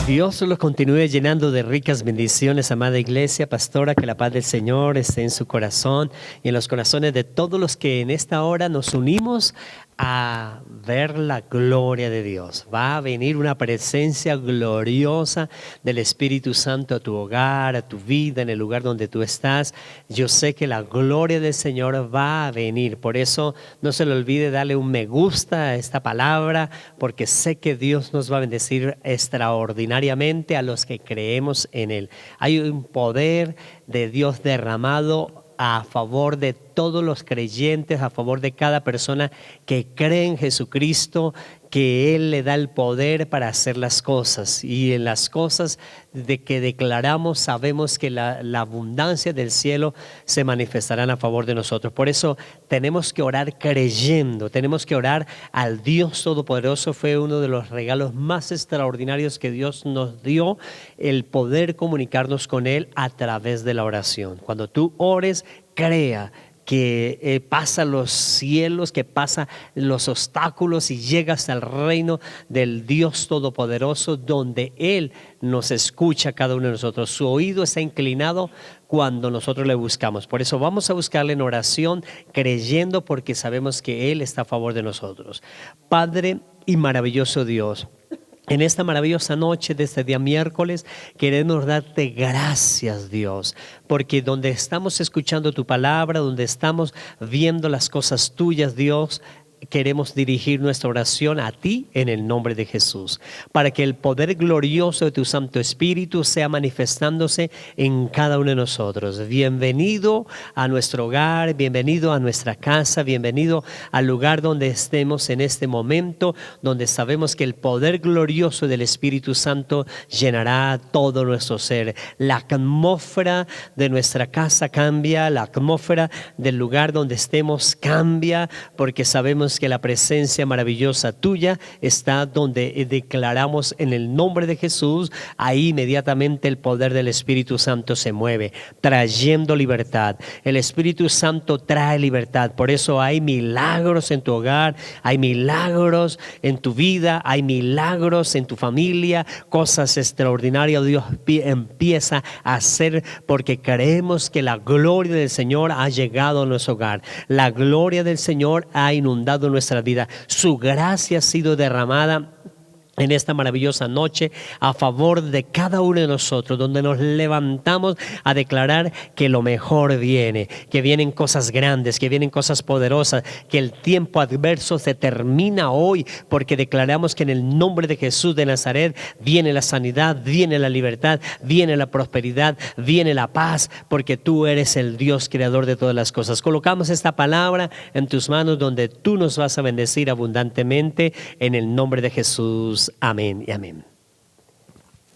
Dios los continúe llenando de ricas bendiciones, amada iglesia, pastora, que la paz del Señor esté en su corazón y en los corazones de todos los que en esta hora nos unimos a ver la gloria de Dios. Va a venir una presencia gloriosa del Espíritu Santo a tu hogar, a tu vida, en el lugar donde tú estás. Yo sé que la gloria del Señor va a venir. Por eso no se le olvide darle un me gusta a esta palabra, porque sé que Dios nos va a bendecir extraordinariamente a los que creemos en Él. Hay un poder de Dios derramado a favor de todos los creyentes, a favor de cada persona que cree en Jesucristo, que Él le da el poder para hacer las cosas. Y en las cosas de que declaramos sabemos que la abundancia del cielo se manifestarán a favor de nosotros. Por eso tenemos que orar creyendo, tenemos que orar al Dios Todopoderoso. Fue uno de los regalos más extraordinarios que Dios nos dio, el poder comunicarnos con Él a través de la oración. Cuando tú ores, crea que pasa los cielos, que pasa los obstáculos y llegas al reino del Dios Todopoderoso, donde Él nos escucha a cada uno de nosotros. Su oído está inclinado cuando nosotros le buscamos. Por eso vamos a buscarle en oración, creyendo, porque sabemos que Él está a favor de nosotros. Padre y maravilloso Dios, en esta maravillosa noche de este día miércoles queremos darte gracias, Dios, porque donde estamos escuchando tu palabra, donde estamos viendo las cosas tuyas, Dios, queremos dirigir nuestra oración a ti en el nombre de Jesús, para que el poder glorioso de tu Santo Espíritu sea manifestándose en cada uno de nosotros. Bienvenido a nuestro hogar, bienvenido a nuestra casa, bienvenido al lugar donde estemos en este momento, donde sabemos que el poder glorioso del Espíritu Santo llenará todo nuestro ser. La atmósfera de nuestra casa cambia, la atmósfera del lugar donde estemos cambia, porque sabemos que la presencia maravillosa tuya está donde declaramos en el nombre de Jesús. Ahí inmediatamente el poder del Espíritu Santo se mueve, trayendo libertad. El Espíritu Santo trae libertad. Por eso hay milagros en tu hogar, hay milagros en tu vida, hay milagros en tu familia, cosas extraordinarias Dios empieza a hacer, porque creemos que la gloria del Señor ha llegado a nuestro hogar. La gloria del Señor ha inundado nuestra vida. Su gracia ha sido derramada en esta maravillosa noche a favor de cada uno de nosotros, donde nos levantamos a declarar que lo mejor viene, que vienen cosas grandes, que vienen cosas poderosas, que el tiempo adverso se termina hoy, porque declaramos que en el nombre de Jesús de Nazaret viene la sanidad, viene la libertad, viene la prosperidad, viene la paz, porque tú eres el Dios creador de todas las cosas. Colocamos esta palabra en tus manos, donde tú nos vas a bendecir abundantemente en el nombre de Jesús. Amén y amén.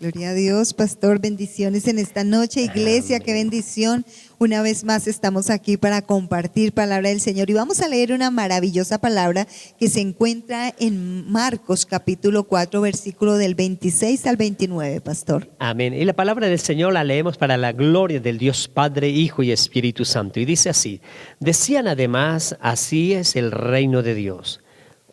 Gloria a Dios, pastor, bendiciones en esta noche, iglesia, amén. Qué bendición. Una vez más estamos aquí para compartir palabra del Señor y vamos a leer una maravillosa palabra que se encuentra en Marcos capítulo 4, versículo del 26 al 29, pastor. Amén. Y la palabra del Señor la leemos para la gloria del Dios Padre, Hijo y Espíritu Santo. Y dice así: decían además, así es el reino de Dios,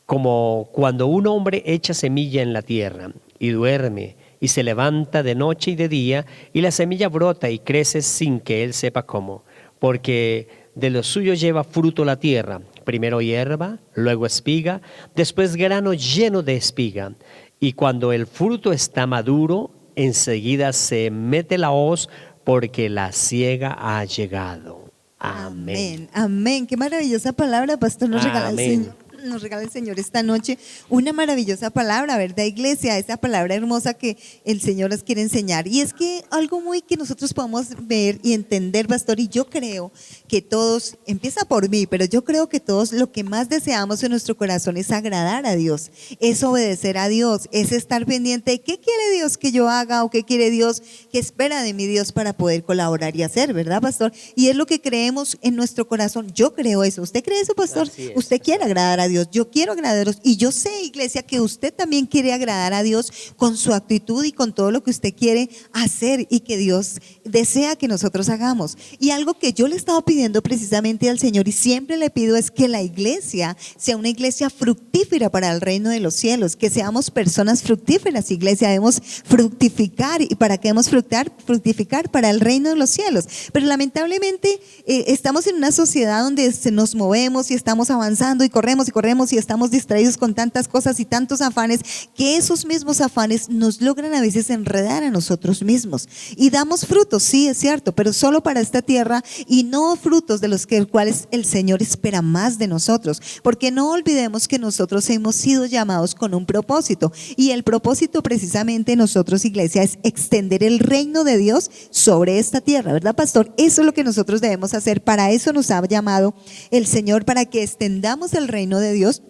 como cuando un hombre echa semilla en la tierra y duerme y se levanta de noche y de día, y la semilla brota y crece sin que él sepa cómo, porque de lo suyo lleva fruto la tierra, primero hierba, luego espiga, después grano lleno de espiga, y cuando el fruto está maduro, enseguida se mete la hoz, porque la siega ha llegado. Amén. Amén, amén. Qué maravillosa palabra, pastor, nos regala el Señor. Nos regala el Señor esta noche una maravillosa palabra, ¿verdad, iglesia? Esa palabra hermosa que el Señor nos quiere enseñar. Y es que algo muy que nosotros podemos ver y entender, pastor, y yo creo que todos, empieza por mí, pero yo creo que todos lo que más deseamos en nuestro corazón es agradar a Dios, es obedecer a Dios, es estar pendiente de qué quiere Dios que yo haga o qué quiere Dios, qué espera de mi Dios para poder colaborar y hacer, ¿verdad, pastor? Y es lo que creemos en nuestro corazón. Yo creo eso. ¿Usted cree eso, pastor? ¿Usted quiere agradar a Dios? Dios, yo quiero agradaros. Y yo sé, iglesia, que usted también quiere agradar a Dios con su actitud y con todo lo que usted quiere hacer y que Dios desea que nosotros hagamos. Y algo que yo le he estado pidiendo precisamente al Señor y siempre le pido es que la iglesia sea una iglesia fructífera para el reino de los cielos, que seamos personas fructíferas, iglesia. Debemos fructificar. ¿Y para qué debemos fructificar? Para el reino de los cielos. Pero lamentablemente estamos en una sociedad donde nos movemos y estamos avanzando y corremos y estamos distraídos con tantas cosas y tantos afanes, que esos mismos afanes nos logran a veces enredar a nosotros mismos. Y damos frutos, sí, es cierto, pero solo para esta tierra y no frutos de los cuales el Señor espera más de nosotros. Porque no olvidemos que nosotros hemos sido llamados con un propósito, y el propósito precisamente de nosotros, iglesia, es extender el reino de Dios sobre esta tierra, ¿verdad, pastor? Eso es lo que nosotros debemos hacer. Para eso nos ha llamado el Señor, para que extendamos el reino de Dios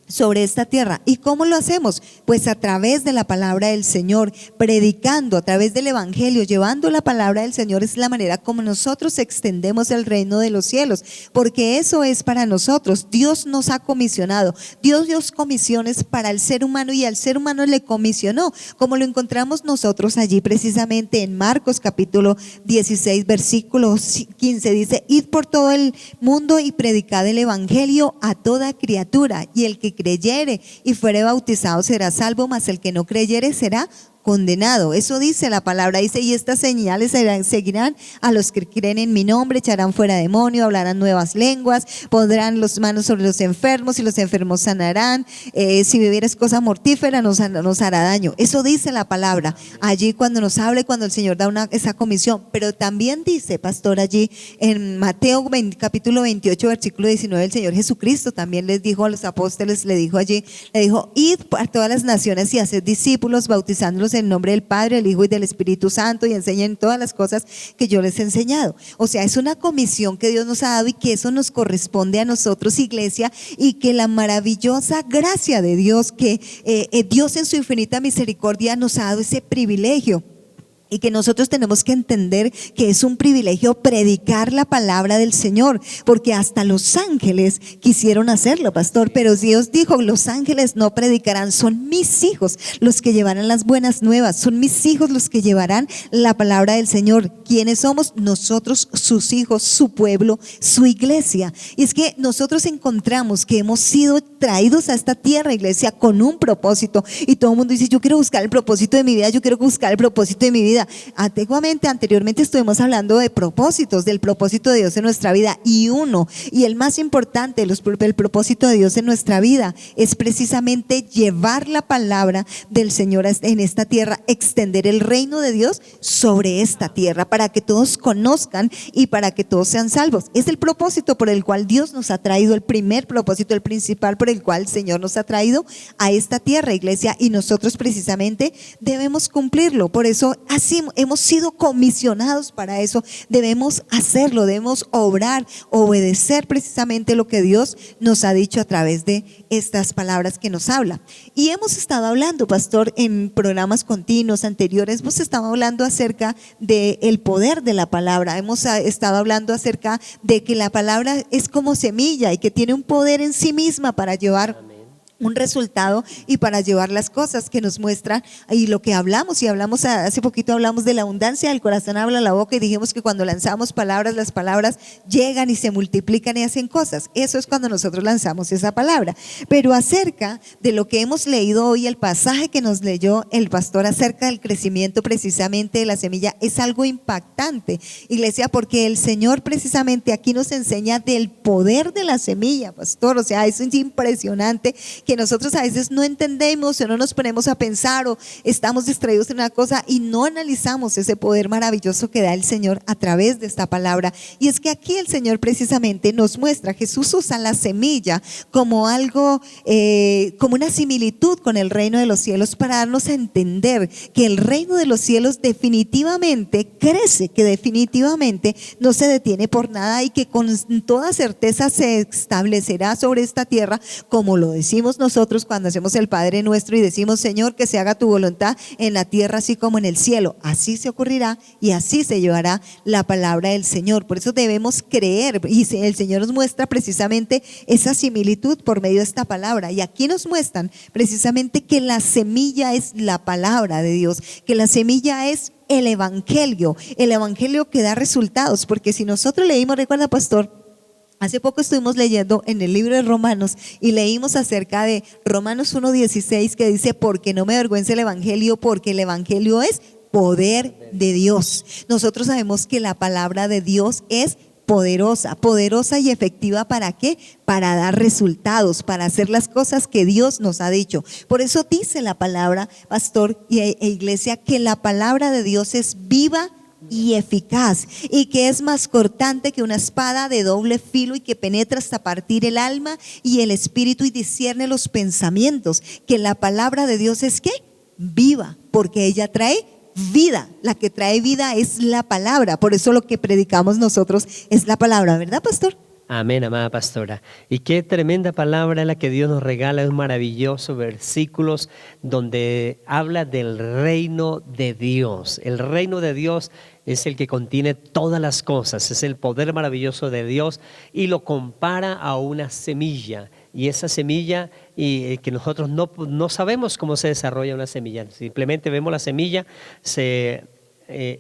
sobre esta tierra. ¿Y cómo lo hacemos? Pues a través de la palabra del Señor, predicando a través del evangelio, llevando la palabra del Señor. Es la manera como nosotros extendemos el reino de los cielos, porque eso es para nosotros. Dios nos ha comisionado, Dios dio comisiones para el ser humano y al ser humano le comisionó, como lo encontramos nosotros allí precisamente en Marcos capítulo 16 versículo 15. Dice: id por todo el mundo y predicad el evangelio a toda criatura, y el que creyere y fuere bautizado será salvo, mas el que no creyere será condenado. Eso dice la palabra. Dice: y estas señales seguirán a los que creen en mi nombre, echarán fuera demonios, hablarán nuevas lenguas, pondrán las manos sobre los enfermos y los enfermos sanarán, si bebieres cosa mortífera nos hará daño. Eso dice la palabra allí cuando nos habla y cuando el Señor da esa comisión. Pero también dice, pastor, allí en Mateo capítulo 28 versículo 19, el Señor Jesucristo también les dijo a los apóstoles, le dijo, id a todas las naciones y haced discípulos, bautizándolos en nombre del Padre, del Hijo y del Espíritu Santo, y enseñen todas las cosas que yo les he enseñado. O sea, es una comisión que Dios nos ha dado y que eso nos corresponde a nosotros, iglesia, y que la maravillosa gracia de Dios, que Dios en su infinita misericordia nos ha dado ese privilegio. Y que nosotros tenemos que entender que es un privilegio predicar la palabra del Señor, porque hasta los ángeles quisieron hacerlo, pastor, pero Dios dijo: los ángeles no predicarán, son mis hijos los que llevarán las buenas nuevas, son mis hijos los que llevarán la palabra del Señor. ¿Quiénes somos? Nosotros, sus hijos, su pueblo, su iglesia. Y es que nosotros encontramos que hemos sido traídos a esta tierra, iglesia, con un propósito, y todo el mundo dice: yo quiero buscar el propósito de mi vida, yo quiero buscar el propósito de mi vida. Anteriormente estuvimos hablando de propósitos, del propósito de Dios en nuestra vida, y el más importante, el propósito de Dios en nuestra vida es precisamente llevar la palabra del Señor en esta tierra, extender el reino de Dios sobre esta tierra, para que todos conozcan y para que todos sean salvos. Es el propósito por el cual Dios nos ha traído, el primer propósito, el principal por el cual el Señor nos ha traído a esta tierra, iglesia, y nosotros precisamente debemos cumplirlo. Por eso así hemos sido comisionados para eso, debemos hacerlo, debemos obrar, obedecer precisamente lo que Dios nos ha dicho a través de estas palabras que nos habla. Y hemos estado hablando, pastor, en programas continuos anteriores, hemos estado hablando acerca del poder de la palabra, hemos estado hablando acerca de que la palabra es como semilla y que tiene un poder en sí misma para llevar un resultado y para llevar las cosas que nos muestran. Y lo que hablamos, hace poquito hablamos de la abundancia del corazón habla la boca, y dijimos que cuando lanzamos palabras, las palabras llegan y se multiplican y hacen cosas. Eso es cuando nosotros lanzamos esa palabra. Pero acerca de lo que hemos leído hoy, el pasaje que nos leyó el pastor acerca del crecimiento precisamente de la semilla, es algo impactante, iglesia, porque el Señor precisamente aquí nos enseña del poder de la semilla, pastor. O sea, eso es impresionante, que nosotros a veces no entendemos o no nos ponemos a pensar, o estamos distraídos en una cosa y no analizamos ese poder maravilloso que da el Señor a través de esta palabra. Y es que aquí el Señor precisamente nos muestra, Jesús usa la semilla como algo, como una similitud con el reino de los cielos, para darnos a entender que el reino de los cielos definitivamente crece, que definitivamente no se detiene por nada, y que con toda certeza se establecerá sobre esta tierra, como lo decimos decimos nosotros cuando hacemos el Padre Nuestro y decimos, Señor, que se haga tu voluntad en la tierra así como en el cielo. Así se ocurrirá y así se llevará la palabra del Señor. Por eso debemos creer, y el Señor nos muestra precisamente esa similitud por medio de esta palabra. Y aquí nos muestran precisamente que la semilla es la palabra de Dios, que la semilla es el evangelio que da resultados. Porque si nosotros leímos, recuerda, pastor, hace poco estuvimos leyendo en el libro de Romanos y leímos acerca de Romanos 1:16, que dice, porque no me avergüenza el evangelio, porque el evangelio es poder de Dios. Nosotros sabemos que la palabra de Dios es poderosa y efectiva. ¿Para qué? Para dar resultados, para hacer las cosas que Dios nos ha dicho. Por eso dice la palabra, pastor e iglesia, que la palabra de Dios es viva y eficaz, y que es más cortante que una espada de doble filo, y que penetra hasta partir el alma y el espíritu y discierne los pensamientos. Que la palabra de Dios es ¿qué? Viva, porque ella trae vida. La que trae vida es la palabra. Por eso lo que predicamos nosotros es la palabra, ¿verdad, pastor? Amén, amada pastora. Y qué tremenda palabra la que Dios nos regala. Es maravilloso, versículos donde habla del reino de Dios. El reino de Dios es el que contiene todas las cosas, es el poder maravilloso de Dios, y lo compara a una semilla. Y esa semilla, que nosotros no sabemos cómo se desarrolla una semilla, simplemente vemos la semilla, se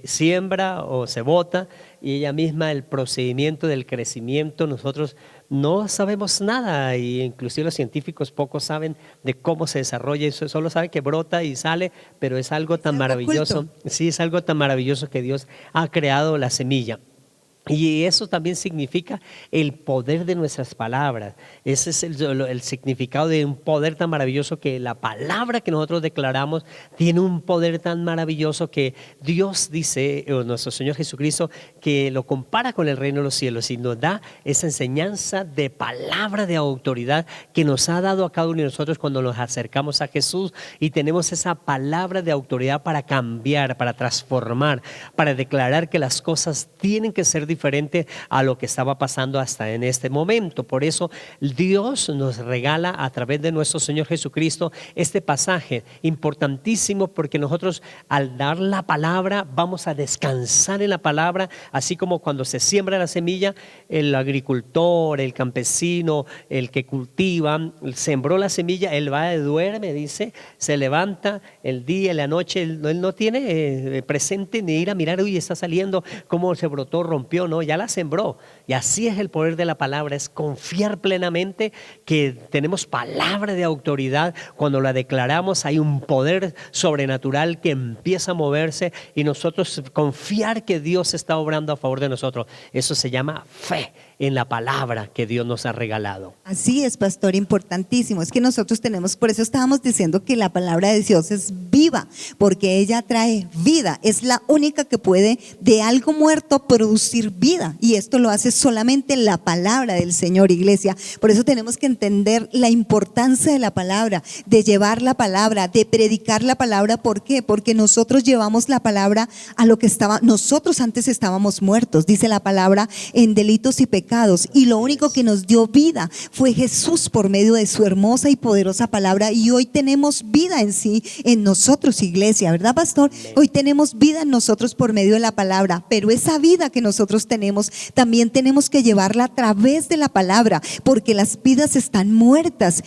siembra o se bota, y ella misma, el procedimiento del crecimiento, nosotros no sabemos nada, y inclusive los científicos pocos saben de cómo se desarrolla. Eso solo saben que brota y sale, pero es algo tan maravilloso. Sí, es algo tan maravilloso que Dios ha creado la semilla. Y eso también significa el poder de nuestras palabras. Ese es el significado de un poder tan maravilloso, que la palabra que nosotros declaramos tiene un poder tan maravilloso que Dios dice, o nuestro Señor Jesucristo, que lo compara con el reino de los cielos, y nos da esa enseñanza de palabra de autoridad que nos ha dado a cada uno de nosotros cuando nos acercamos a Jesús, y tenemos esa palabra de autoridad para cambiar, para transformar, para declarar que las cosas tienen que ser diferente a lo que estaba pasando hasta en este momento. Por eso Dios nos regala a través de nuestro Señor Jesucristo este pasaje importantísimo, porque nosotros al dar la palabra vamos a descansar en la palabra. Así como cuando se siembra la semilla, el agricultor, el campesino, el que cultiva, sembró la semilla, él va, duerme, dice, se levanta el día, la noche, él no tiene presente ni ir a mirar, uy, está saliendo, cómo se brotó, rompió. No, ya la sembró. Y así es el poder de la palabra, es confiar plenamente que tenemos palabra de autoridad. Cuando la declaramos hay un poder sobrenatural que empieza a moverse, y nosotros confiar que Dios está obrando a favor de nosotros. Eso se llama fe en la palabra que Dios nos ha regalado. Así es, pastor, importantísimo. Es que nosotros tenemos, por eso estábamos diciendo que la palabra de Dios es viva, porque ella trae vida. Es la única que puede de algo muerto producir vida, y esto lo hace solamente la palabra del Señor, iglesia. Por eso tenemos que entender la importancia de la palabra, de llevar la palabra, de predicar la palabra. ¿Por qué? Porque nosotros llevamos la palabra a lo que nosotros antes estábamos muertos, dice la palabra, en delitos y pecados, y lo único que nos dio vida fue Jesús por medio de su hermosa y poderosa palabra. Y hoy tenemos vida en sí, en nosotros, iglesia, ¿verdad, pastor? Hoy tenemos vida en nosotros por medio de la palabra, pero esa vida que nosotros tenemos también tenemos que llevarla a través de la palabra, porque las vidas están muertas,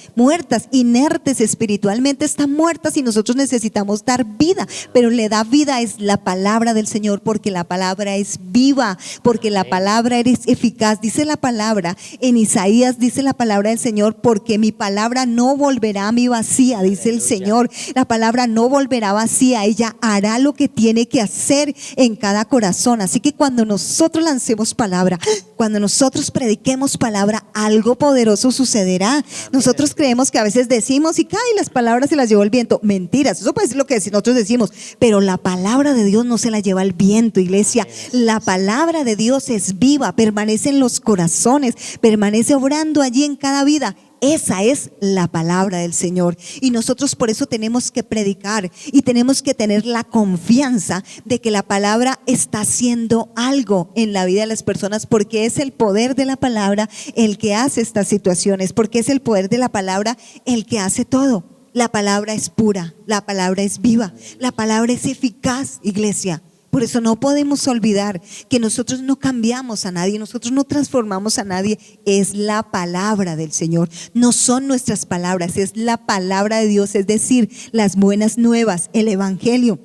inertes espiritualmente, están muertas, y nosotros necesitamos dar vida. Pero le da vida es la palabra del Señor, porque la palabra es viva, porque la palabra es eficaz. Dice la palabra en Isaías, dice la palabra del Señor, porque mi palabra no volverá a mí vacía, dice el Señor. La palabra no volverá vacía, ella hará lo que tiene que hacer en cada corazón. Así que cuando nosotros lancemos palabra, cuando nosotros prediquemos palabra, algo poderoso sucederá. Nosotros creemos que a veces decimos y cae, las palabras se las llevó el viento. Mentiras, eso puede ser lo que nosotros decimos, pero la palabra de Dios no se la lleva el viento, iglesia. La palabra de Dios es viva, permanece en los corazones, permanece obrando allí en cada vida. Esa es la palabra del Señor. Y nosotros por eso tenemos que predicar y tenemos que tener la confianza de que la palabra está haciendo algo en la vida de las personas, porque es el poder de la palabra el que hace estas situaciones, porque es el poder de la palabra el que hace todo. La palabra es pura, la palabra es viva, la palabra es eficaz, iglesia. Por eso no podemos olvidar que nosotros no cambiamos a nadie, nosotros no transformamos a nadie, es la palabra del Señor, no son nuestras palabras, es la palabra de Dios, es decir, las buenas nuevas, el evangelio.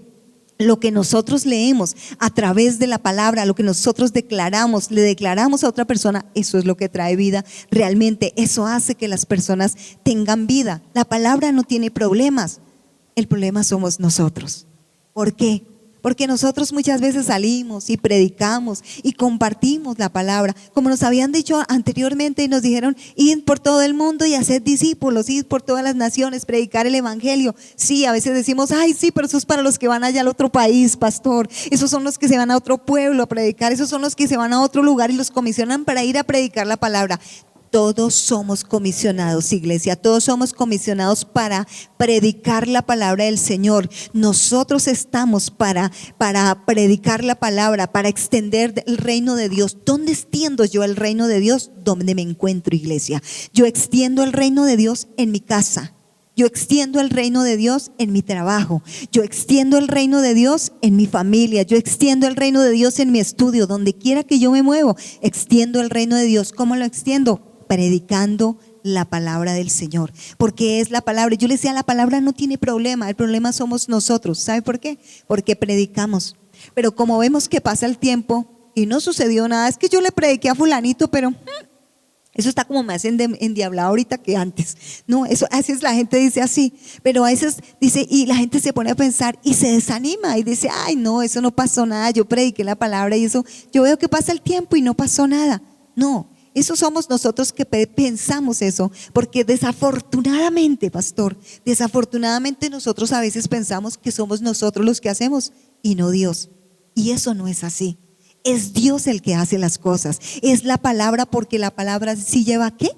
Lo que nosotros leemos a través de la palabra, lo que nosotros declaramos, le declaramos a otra persona, eso es lo que trae vida. Realmente eso hace que las personas tengan vida. La palabra no tiene problemas, el problema somos nosotros. ¿Por qué? Porque nosotros muchas veces salimos y predicamos y compartimos la palabra, como nos habían dicho anteriormente y nos dijeron, id por todo el mundo y haced discípulos, id por todas las naciones, predicar el evangelio. Sí, a veces decimos, ay sí, pero eso es para los que van allá al otro país, pastor, esos son los que se van a otro pueblo a predicar, esos son los que se van a otro lugar y los comisionan para ir a predicar la palabra. Todos somos comisionados, iglesia, todos somos comisionados para predicar la palabra del Señor. Nosotros estamos para predicar la palabra, para extender el reino de Dios. ¿Dónde extiendo yo el reino de Dios? Donde me encuentro, iglesia. Yo extiendo el reino de Dios en mi casa. Yo extiendo el reino de Dios en mi trabajo. Yo extiendo el reino de Dios en mi familia. Yo extiendo el reino de Dios en mi estudio. Donde quiera que yo me muevo, extiendo el reino de Dios. ¿Cómo lo extiendo? Predicando la palabra del Señor, porque es la palabra. Yo le decía, la palabra no tiene problema, el problema somos nosotros. ¿Sabe por qué? Porque predicamos, pero como vemos que pasa el tiempo y no sucedió nada, es que yo le prediqué a fulanito, pero eso está como más endiablado ahorita que antes. No, eso a veces la gente dice así, pero a veces dice, y la gente se pone a pensar y se desanima y dice, ay no, eso no pasó nada, yo prediqué la palabra y eso, yo veo que pasa el tiempo y no pasó nada. No, eso somos nosotros que pensamos eso, porque desafortunadamente, pastor, desafortunadamente nosotros a veces pensamos que somos nosotros los que hacemos y no Dios. Y eso no es así. Es Dios el que hace las cosas. Es la palabra, porque la palabra sí lleva ¿qué?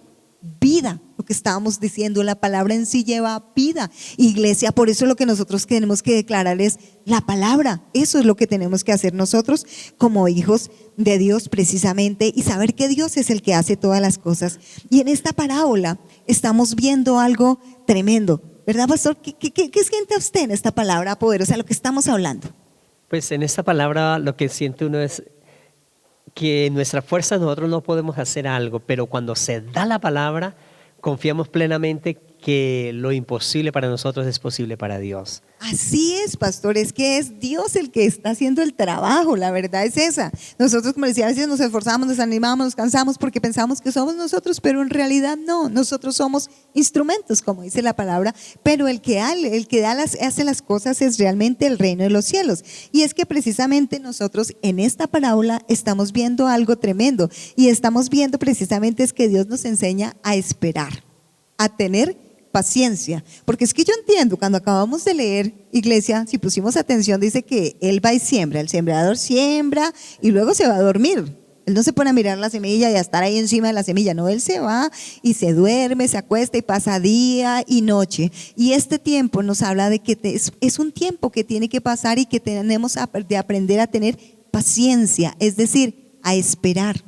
Vida. Lo que estábamos diciendo, la palabra en sí lleva vida. Iglesia, por eso lo que nosotros tenemos que declarar es la palabra. Eso es lo que tenemos que hacer nosotros como hijos de Dios precisamente, y saber que Dios es el que hace todas las cosas. Y en esta parábola estamos viendo algo tremendo, ¿verdad, pastor? ¿Qué siente usted en esta palabra poderosa, lo que estamos hablando? Pues en esta palabra lo que siente uno es que en nuestra fuerza nosotros no podemos hacer algo, pero cuando se da la palabra, confiamos plenamente que lo imposible para nosotros es posible para Dios. Así es, pastor, es que es Dios el que está haciendo el trabajo, la verdad es esa. Nosotros, como decía, a veces nos esforzamos, nos animamos, nos cansamos porque pensamos que somos nosotros, pero en realidad no, nosotros somos instrumentos, como dice la palabra, pero el que hace las cosas es realmente el reino de los cielos. Y es que precisamente nosotros en esta parábola estamos viendo algo tremendo, y estamos viendo precisamente es que Dios nos enseña a esperar, a tener paciencia, porque es que yo entiendo, cuando acabamos de leer, iglesia, si pusimos atención, dice que Él va y siembra, el sembrador siembra y luego se va a dormir. Él no se pone a mirar la semilla y a estar ahí encima de la semilla, no, Él se va y se duerme, se acuesta y pasa día y noche. Y este tiempo nos habla de que es un tiempo que tiene que pasar y que tenemos de aprender a tener paciencia, es decir, a esperar.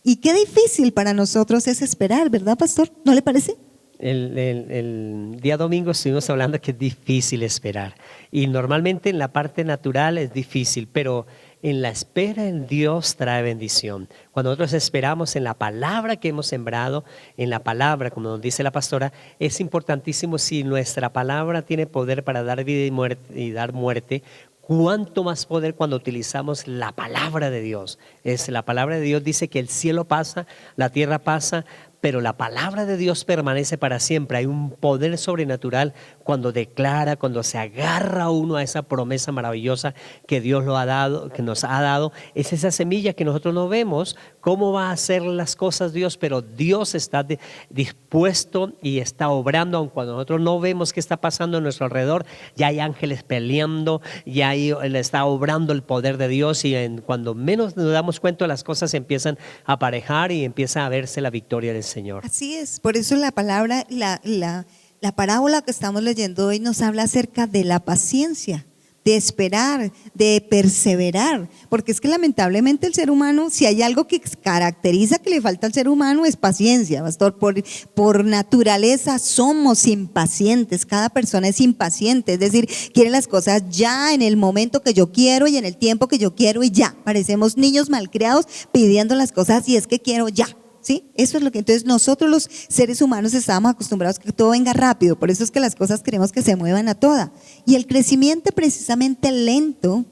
Y qué difícil para nosotros es esperar, ¿verdad, pastor? ¿No le parece? El día domingo estuvimos hablando que es difícil esperar, y normalmente en la parte natural es difícil, pero en la espera en Dios trae bendición. Cuando nosotros esperamos en la palabra que hemos sembrado, en la palabra, como nos dice la pastora, es importantísimo. Si nuestra palabra tiene poder para dar vida y dar muerte, ¿cuánto más poder cuando utilizamos la palabra de Dios? La palabra de Dios dice que el cielo pasa, la tierra pasa, pero la palabra de Dios permanece para siempre. Hay un poder sobrenatural cuando declara, cuando se agarra uno a esa promesa maravillosa que Dios lo ha dado, que nos ha dado. Es esa semilla que nosotros no vemos cómo va a hacer las cosas Dios, pero Dios está dispuesto y está obrando, aun cuando nosotros no vemos qué está pasando a nuestro alrededor. Ya hay ángeles peleando, ya ahí está obrando el poder de Dios, y cuando menos nos damos cuenta las cosas empiezan a aparejar y empieza a verse la victoria del Señor. Así es, por eso la palabra, la parábola que estamos leyendo hoy nos habla acerca de la paciencia, de esperar, de perseverar, porque es que lamentablemente el ser humano, si hay algo que caracteriza que le falta al ser humano es paciencia, pastor. Por naturaleza somos impacientes, cada persona es impaciente, es decir, quiere las cosas ya, en el momento que yo quiero y en el tiempo que yo quiero y ya. Parecemos niños malcriados pidiendo las cosas y es que quiero ya. ¿Sí? Eso es lo que entonces nosotros los seres humanos estamos acostumbrados a que todo venga rápido, por eso es que las cosas queremos que se muevan a toda. Y el crecimiento precisamente lento,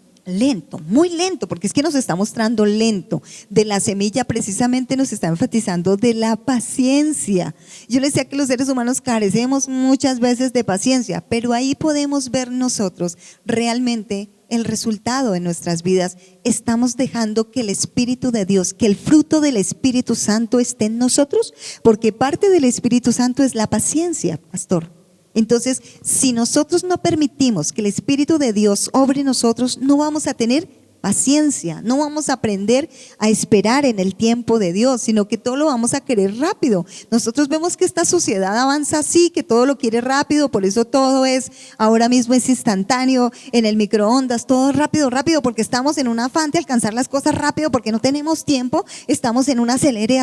muy lento, porque es que nos está mostrando lento, de la semilla precisamente nos está enfatizando de la paciencia. Yo les decía que los seres humanos carecemos muchas veces de paciencia, pero ahí podemos ver nosotros realmente el resultado en nuestras vidas. Estamos dejando que el Espíritu de Dios, que el fruto del Espíritu Santo esté en nosotros, porque parte del Espíritu Santo es la paciencia, pastor. Entonces, si nosotros no permitimos que el Espíritu de Dios obre en nosotros, no vamos a tener paciencia, no vamos a aprender a esperar en el tiempo de Dios, sino que todo lo vamos a querer rápido. Nosotros vemos que esta sociedad avanza así, que todo lo quiere rápido, por eso todo es, ahora mismo es instantáneo, en el microondas, todo rápido, rápido, porque estamos en un afán de alcanzar las cosas rápido, porque no tenemos tiempo, estamos en un acelere,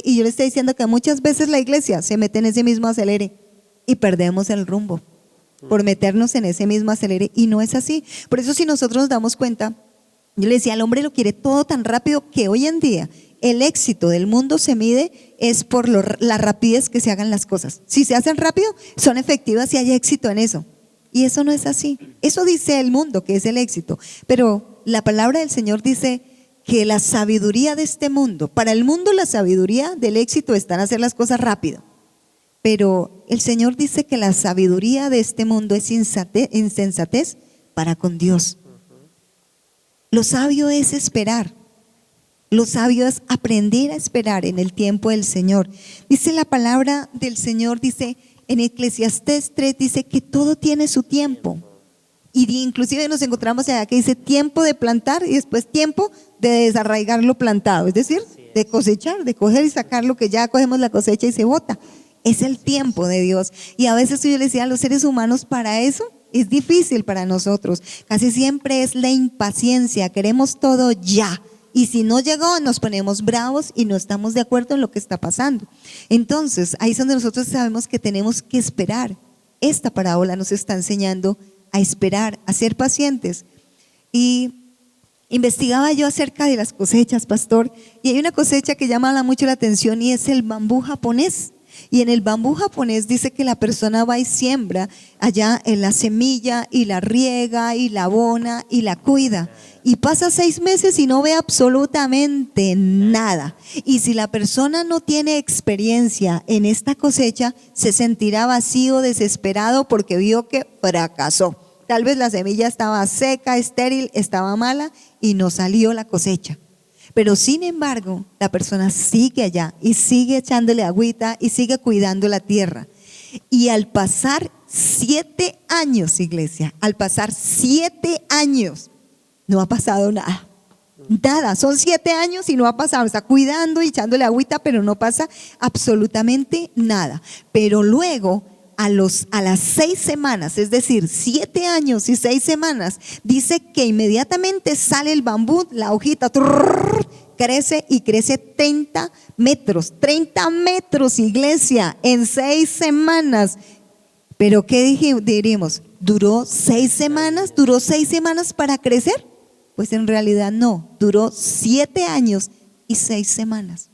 y yo le estoy diciendo que muchas veces la iglesia se mete en ese mismo acelere y perdemos el rumbo por meternos en ese mismo acelere, y no es así. Por eso, si nosotros nos damos cuenta, yo le decía, el hombre lo quiere todo tan rápido que hoy en día el éxito del mundo se mide es por la rapidez que se hagan las cosas. Si se hacen rápido, son efectivas y hay éxito en eso. Y eso no es así. Eso dice el mundo que es el éxito. Pero la palabra del Señor dice que la sabiduría de este mundo, para el mundo la sabiduría del éxito está en hacer las cosas rápido. Pero el Señor dice que la sabiduría de este mundo es insensatez para con Dios. Lo sabio es esperar. Lo sabio es aprender a esperar en el tiempo del Señor. Dice la palabra del Señor, dice en Eclesiastés 3, dice que todo tiene su tiempo. Y inclusive nos encontramos allá que dice tiempo de plantar y después tiempo de desarraigar lo plantado. Es decir, de cosechar, de coger y sacar lo que ya cogemos la cosecha y se bota. Es el tiempo de Dios. Y a veces yo le decía a los seres humanos, para eso es difícil para nosotros. Casi siempre es la impaciencia, queremos todo ya. Y si no llegó, nos ponemos bravos y no estamos de acuerdo en lo que está pasando. Entonces, ahí es donde nosotros sabemos que tenemos que esperar. Esta parábola nos está enseñando a esperar, a ser pacientes. Y investigaba yo acerca de las cosechas, pastor, y hay una cosecha que llama mucho la atención y es el bambú japonés. Y en el bambú japonés dice que la persona va y siembra allá en la semilla y la riega y la abona y la cuida. Y pasa 6 meses y no ve absolutamente nada. Y si la persona no tiene experiencia en esta cosecha, se sentirá vacío, desesperado porque vio que fracasó. Tal vez la semilla estaba seca, estéril, estaba mala y no salió la cosecha. Pero sin embargo, la persona sigue allá y sigue echándole agüita y sigue cuidando la tierra. Y al pasar 7 años, iglesia, al pasar 7 años, no ha pasado nada. Nada, son 7 años y no ha pasado. Está cuidando y echándole agüita, pero no pasa absolutamente nada. Pero luego, a las 6 semanas, es decir, 7 años y 6 semanas, dice que inmediatamente sale el bambú, la hojita, crece y crece 30 metros, iglesia, en 6 semanas. Pero ¿qué diríamos? ¿Duró 6 semanas? ¿Duró 6 semanas para crecer? Pues en realidad no, duró 7 años y 6 semanas.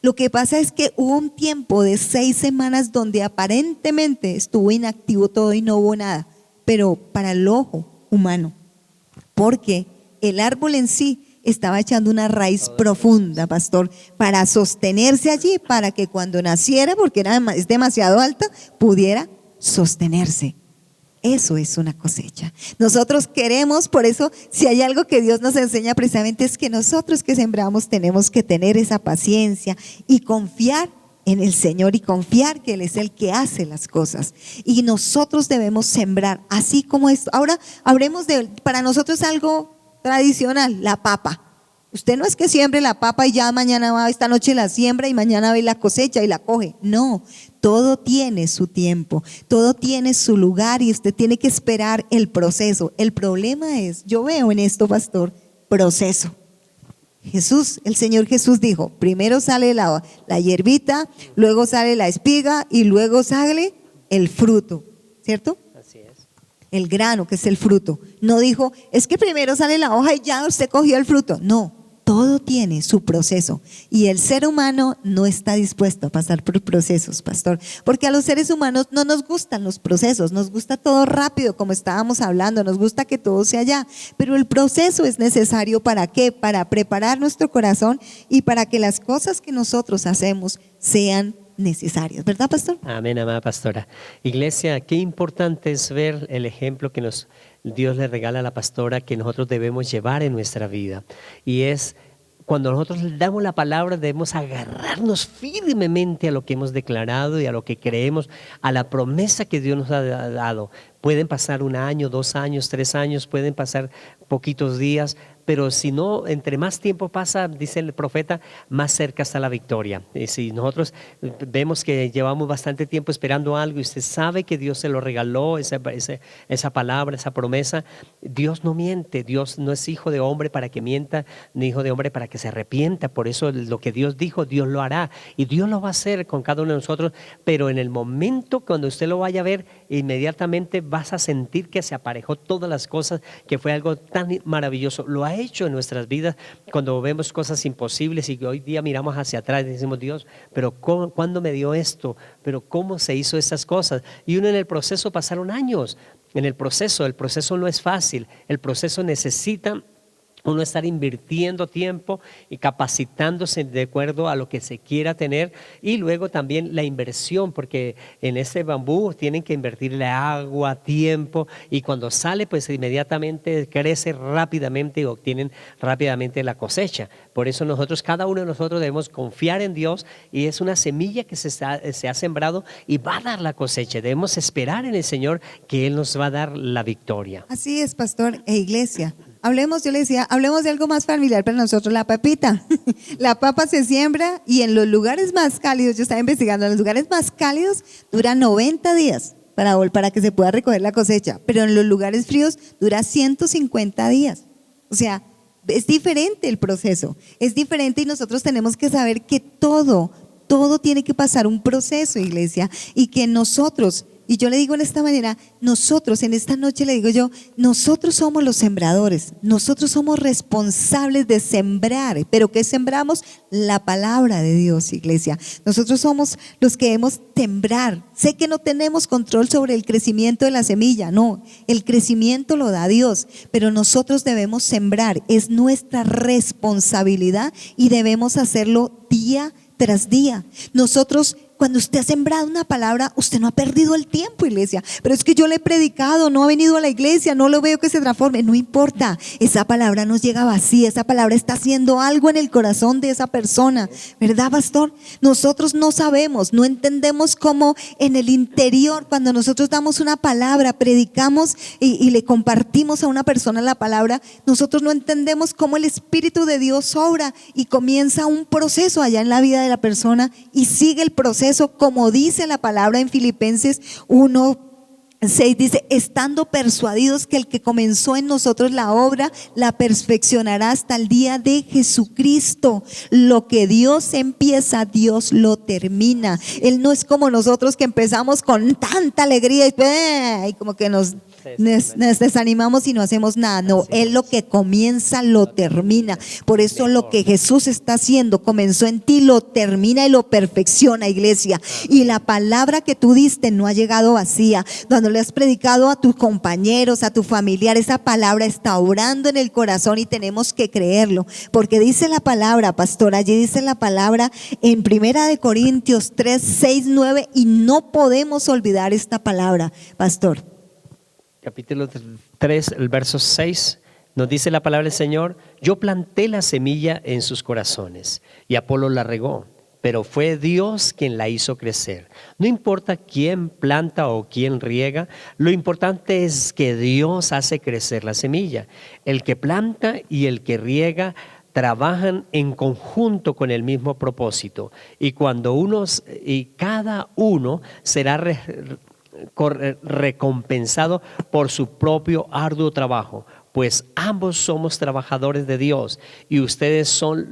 Lo que pasa es que hubo un tiempo de 6 semanas donde aparentemente estuvo inactivo todo y no hubo nada, pero para el ojo humano, porque el árbol en sí estaba echando una raíz profunda, pastor, para sostenerse allí, para que cuando naciera, porque es demasiado alta, pudiera sostenerse. Eso es una cosecha. Nosotros queremos, por eso, si hay algo que Dios nos enseña precisamente es que nosotros que sembramos tenemos que tener esa paciencia y confiar en el Señor y confiar que Él es el que hace las cosas. Y nosotros debemos sembrar, así como esto. Ahora hablemos para nosotros algo tradicional, la papa. Usted no es que siembre la papa y ya mañana va, esta noche la siembra y mañana ve la cosecha y la coge. No, todo tiene su tiempo, todo tiene su lugar y usted tiene que esperar el proceso. El problema es, yo veo en esto, pastor, proceso. Jesús, el Señor Jesús dijo, primero sale la hierbita, luego sale la espiga y luego sale el fruto, ¿cierto? Así es. El grano, que es el fruto. No dijo, es que primero sale la hoja y ya usted cogió el fruto. No, todo tiene su proceso. Y el ser humano no está dispuesto a pasar por procesos, pastor. Porque a los seres humanos no nos gustan los procesos, nos gusta todo rápido, como estábamos hablando, nos gusta que todo sea ya. Pero el proceso es necesario ¿para qué? Para preparar nuestro corazón y para que las cosas que nosotros hacemos sean necesarias, ¿verdad, pastor? Amén, amada pastora. Iglesia, qué importante es ver el ejemplo que Dios le regala a la pastora que nosotros debemos llevar en nuestra vida. Y es cuando nosotros le damos la palabra, debemos agarrarnos firmemente a lo que hemos declarado y a lo que creemos, a la promesa que Dios nos ha dado. Pueden pasar 1 año, 2 años, 3 años, pueden pasar poquitos días, pero si no, entre más tiempo pasa, dice el profeta, más cerca está la victoria. Y si nosotros vemos que llevamos bastante tiempo esperando algo y usted sabe que Dios se lo regaló, esa palabra, esa promesa, Dios no miente, Dios no es hijo de hombre para que mienta, ni hijo de hombre para que se arrepienta. Por eso lo que Dios dijo, Dios lo hará y Dios lo va a hacer con cada uno de nosotros, pero en el momento cuando usted lo vaya a ver, inmediatamente vas a sentir que se aparejó todas las cosas, que fue algo tan maravilloso. Lo ha hecho en nuestras vidas cuando vemos cosas imposibles y hoy día miramos hacia atrás y decimos, Dios, pero ¿cuándo me dio esto? Pero ¿cómo se hizo esas cosas? Y uno en el proceso pasaron años. En el proceso no es fácil. El proceso necesita uno estar invirtiendo tiempo y capacitándose de acuerdo a lo que se quiera tener, y luego también la inversión, porque en este bambú tienen que invertirle agua, tiempo, y cuando sale pues inmediatamente crece rápidamente y obtienen rápidamente la cosecha. Por eso cada uno de nosotros debemos confiar en Dios, y es una semilla que se ha sembrado y va a dar la cosecha. Debemos esperar en el Señor que Él nos va a dar la victoria. Así es, pastor e iglesia. Yo le decía, hablemos de algo más familiar para nosotros, la papita. La papa se siembra y en los lugares más cálidos, yo estaba investigando, en los lugares más cálidos dura 90 días para que se pueda recoger la cosecha, pero en los lugares fríos dura 150 días. O sea, es diferente el proceso, es diferente, y nosotros tenemos que saber que todo tiene que pasar un proceso, iglesia, y que nosotros, y yo le digo en esta manera, nosotros en esta noche le digo yo, nosotros somos los sembradores, nosotros somos responsables de sembrar, pero ¿qué sembramos? La palabra de Dios, iglesia. Nosotros somos los que debemos sembrar. Sé que no tenemos control sobre el crecimiento de la semilla, no, el crecimiento lo da Dios, pero nosotros debemos sembrar, es nuestra responsabilidad y debemos hacerlo día tras día. Nosotros, cuando usted ha sembrado una palabra, usted no ha perdido el tiempo, iglesia. Pero es que yo le he predicado, no ha venido a la iglesia, no lo veo que se transforme. No importa, esa palabra nos llega vacía, esa palabra está haciendo algo en el corazón de esa persona, ¿verdad, pastor? Nosotros no sabemos, no entendemos cómo en el interior, cuando nosotros damos una palabra, predicamos y le compartimos a una persona la palabra, nosotros no entendemos cómo el Espíritu de Dios obra y comienza un proceso allá en la vida de la persona y sigue el proceso, como dice la palabra en Filipenses 1:6, dice, estando persuadidos que el que comenzó en nosotros la obra la perfeccionará hasta el día de Jesucristo. Lo que Dios empieza, Dios lo termina. Él no es como nosotros que empezamos con tanta alegría y como que nos desanimamos y no hacemos nada. No, Él lo que comienza lo termina. Por eso lo que Jesús está haciendo, comenzó en ti, lo termina y lo perfecciona, iglesia. Y la palabra que tú diste no ha llegado vacía. Cuando le has predicado a tus compañeros, a tu familiar, esa palabra está orando en el corazón y tenemos que creerlo, porque dice la palabra, pastor, allí dice la palabra en 1 Corintios 3:6-9, y no podemos olvidar esta palabra, pastor. Capítulo 3, el verso 6, nos dice la palabra del Señor: yo planté la semilla en sus corazones y Apolo la regó, pero fue Dios quien la hizo crecer. No importa quién planta o quién riega, lo importante es que Dios hace crecer la semilla. El que planta y el que riega trabajan en conjunto con el mismo propósito, y cada uno será recompensado por su propio arduo trabajo, pues ambos somos trabajadores de Dios, y ustedes son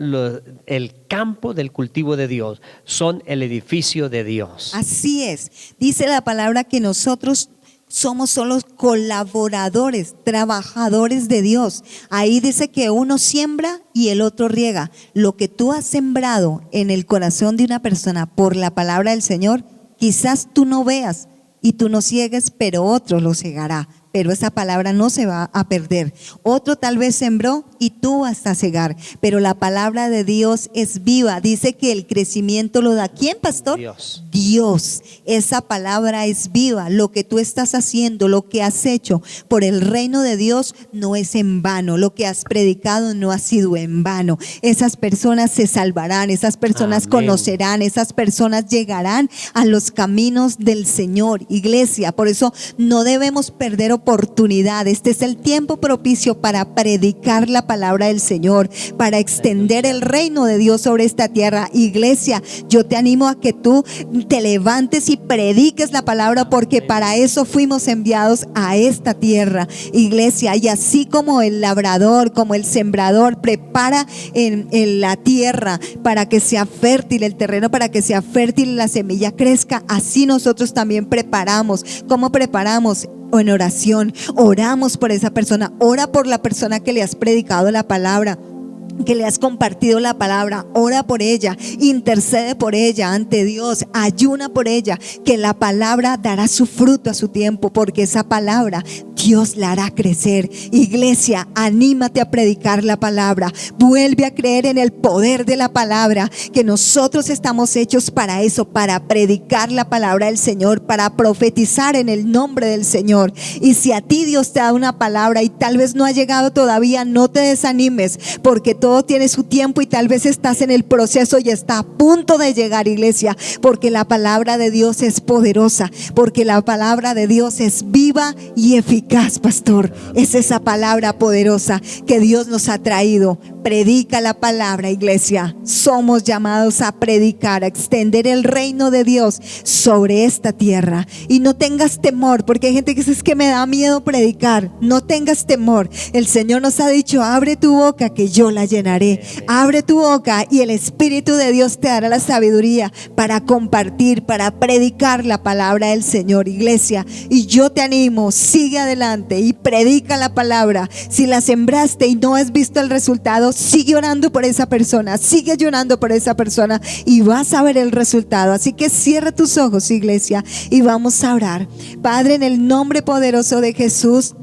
el campo del cultivo de Dios, son el edificio de Dios. Así es, dice la palabra que nosotros somos solo colaboradores, trabajadores de Dios. Ahí dice que uno siembra y el otro riega. Lo que tú has sembrado en el corazón de una persona por la palabra del Señor, quizás tú no veas y tú no ciegues, pero otro lo cegará. Pero esa palabra no se va a perder. Otro tal vez sembró y tú vas a cegar, pero la palabra de Dios es viva. Dice que el crecimiento lo da ¿quién, pastor? Dios. Dios. Esa palabra es viva. Lo que tú estás haciendo, lo que has hecho por el reino de Dios no es en vano. Lo que has predicado no ha sido en vano. Esas personas se salvarán, esas personas Amén. conocerán, esas personas llegarán a los caminos del Señor. Iglesia, por eso no debemos perder oportunidad. Este es el tiempo propicio para predicar la palabra del Señor, para extender el reino de Dios sobre esta tierra. Iglesia, yo te animo a que tú te levantes y prediques la palabra, porque para eso fuimos enviados a esta tierra, iglesia. Y así como el labrador, como el sembrador prepara en la tierra para que sea fértil el terreno, para que sea fértil y la semilla crezca, así nosotros también preparamos. ¿Cómo preparamos? O en oración, oramos por esa persona, ora por la persona que le has predicado la palabra, que le has compartido la palabra, ora por ella, intercede por ella ante Dios, ayuna por ella, que la palabra dará su fruto a su tiempo, porque esa palabra Dios la hará crecer. Iglesia, anímate a predicar la palabra, vuelve a creer en el poder de la palabra, que nosotros estamos hechos para eso, para predicar la palabra del Señor, para profetizar en el nombre del Señor. Y si a ti Dios te da una palabra y tal vez no ha llegado todavía, no te desanimes, porque todo tiene su tiempo y tal vez estás en el proceso y está a punto de llegar, iglesia, porque la palabra de Dios es poderosa, porque la palabra de Dios es viva y eficaz, pastor. Es esa palabra poderosa que Dios nos ha traído. Predica la palabra, iglesia. Somos llamados a predicar, a extender el reino de Dios sobre esta tierra. Y no tengas temor, porque hay gente que dice: es que me da miedo predicar. No tengas temor. El Señor nos ha dicho: abre tu boca que yo la llenaré. Abre tu boca y el Espíritu de Dios te dará la sabiduría para compartir, para predicar la palabra del Señor, iglesia. Y yo te animo, sigue adelante y predica la palabra. Si la sembraste y no has visto el resultado, sigue orando por esa persona, sigue ayunando por esa persona y vas a ver el resultado. Así que cierra tus ojos, iglesia, y vamos a orar. Padre, en el nombre poderoso de Jesús,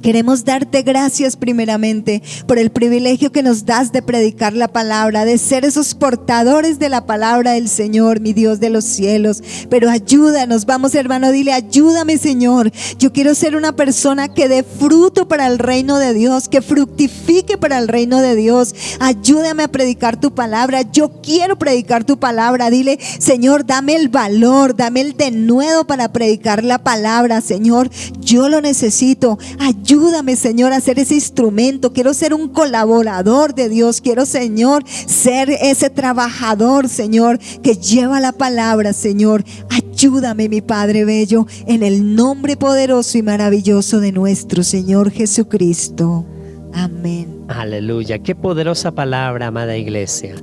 queremos darte gracias primeramente por el privilegio que nos das de predicar la palabra, de ser esos portadores de la palabra del Señor, mi Dios de los cielos. Pero ayúdanos, vamos hermano, dile: ayúdame, Señor. Yo quiero ser una persona que dé fruto para el reino de Dios, que fructifique para el reino de Dios. Ayúdame a predicar tu palabra. Yo quiero predicar tu palabra. Dile: Señor, dame el valor, dame el denuedo para predicar la palabra, Señor. Yo lo necesito. Ayúdame, Señor, a ser ese instrumento. Quiero ser un colaborador de Dios. Quiero, Señor, ser ese trabajador, Señor, que lleva la palabra, Señor. Ayúdame, mi Padre bello, en el nombre poderoso y maravilloso de nuestro Señor Jesucristo. Amén. Aleluya, qué poderosa palabra, amada iglesia,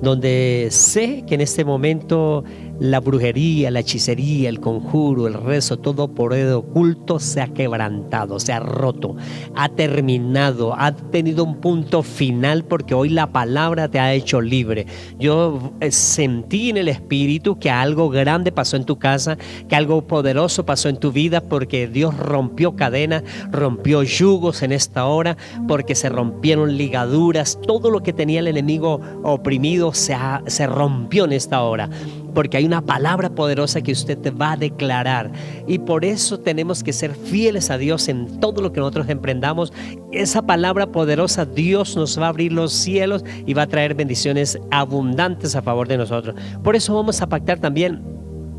donde sé que en este momento la brujería, la hechicería, el conjuro, el rezo, todo poder oculto se ha quebrantado, se ha roto, ha terminado, ha tenido un punto final, porque hoy la palabra te ha hecho libre. Yo sentí en el espíritu que algo grande pasó en tu casa, que algo poderoso pasó en tu vida, porque Dios rompió cadenas, rompió yugos en esta hora, porque se rompieron ligaduras. Todo lo que tenía el enemigo oprimido se rompió en esta hora, porque hay una palabra poderosa que usted te va a declarar, y por eso tenemos que ser fieles a Dios en todo lo que nosotros emprendamos. Esa palabra poderosa, Dios nos va a abrir los cielos y va a traer bendiciones abundantes a favor de nosotros. Por eso vamos a pactar también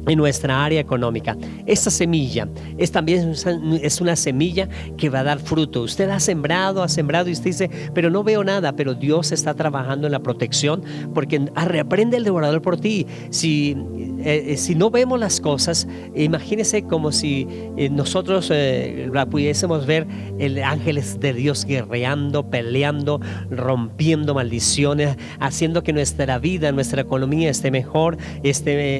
en nuestra área económica. Esta semilla es una semilla que va a dar fruto. Usted ha sembrado y usted dice, pero no veo nada, pero Dios está trabajando en la protección, porque reprende el devorador por ti. Si no vemos las cosas, imagínese como si nosotros la pudiésemos ver, ángeles de Dios guerreando, peleando, rompiendo maldiciones, haciendo que nuestra vida, nuestra economía esté mejor,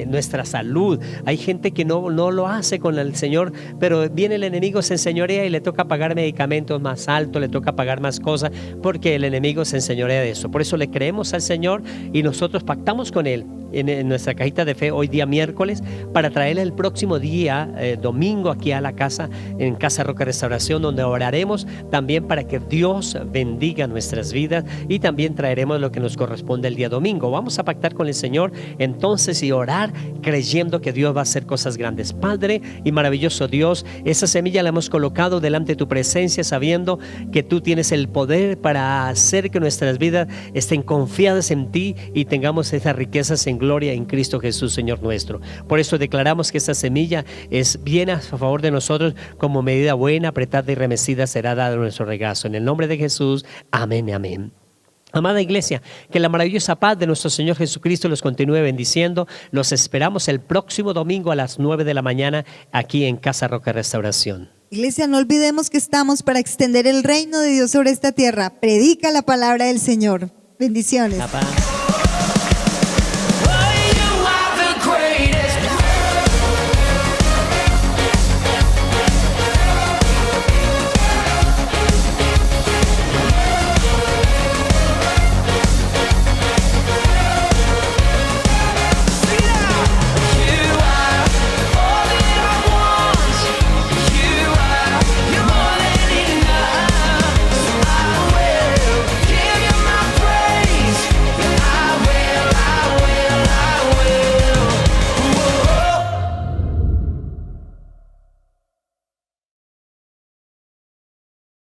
nuestra salud. Hay gente que no lo hace con el Señor, pero viene el enemigo, se enseñorea y le toca pagar medicamentos más altos, le toca pagar más cosas, porque el enemigo se enseñorea de eso. Por eso le creemos al Señor y nosotros pactamos con Él en nuestra cajita de fe hoy día miércoles, para traerle el próximo día domingo aquí a la casa, en Casa Roca Restauración, donde oraremos también para que Dios bendiga nuestras vidas, y también traeremos lo que nos corresponde el día domingo. Vamos a pactar con el Señor entonces y orar creyendo que Dios va a hacer cosas grandes. Padre y maravilloso Dios, esa semilla la hemos colocado delante de tu presencia, sabiendo que tú tienes el poder para hacer que nuestras vidas estén confiadas en ti y tengamos esas riquezas en gloria en Cristo Jesús, Señor nuestro. Por eso declaramos que esta semilla viene a favor de nosotros, como medida buena, apretada y remecida será dado nuestro regazo. En el nombre de Jesús, amén y amén. Amada iglesia, que la maravillosa paz de nuestro Señor Jesucristo los continúe bendiciendo. Los esperamos el próximo domingo a las 9 de la mañana aquí en Casa Roca Restauración. Iglesia, no olvidemos que estamos para extender el reino de Dios sobre esta tierra. Predica la palabra del Señor. Bendiciones. La paz.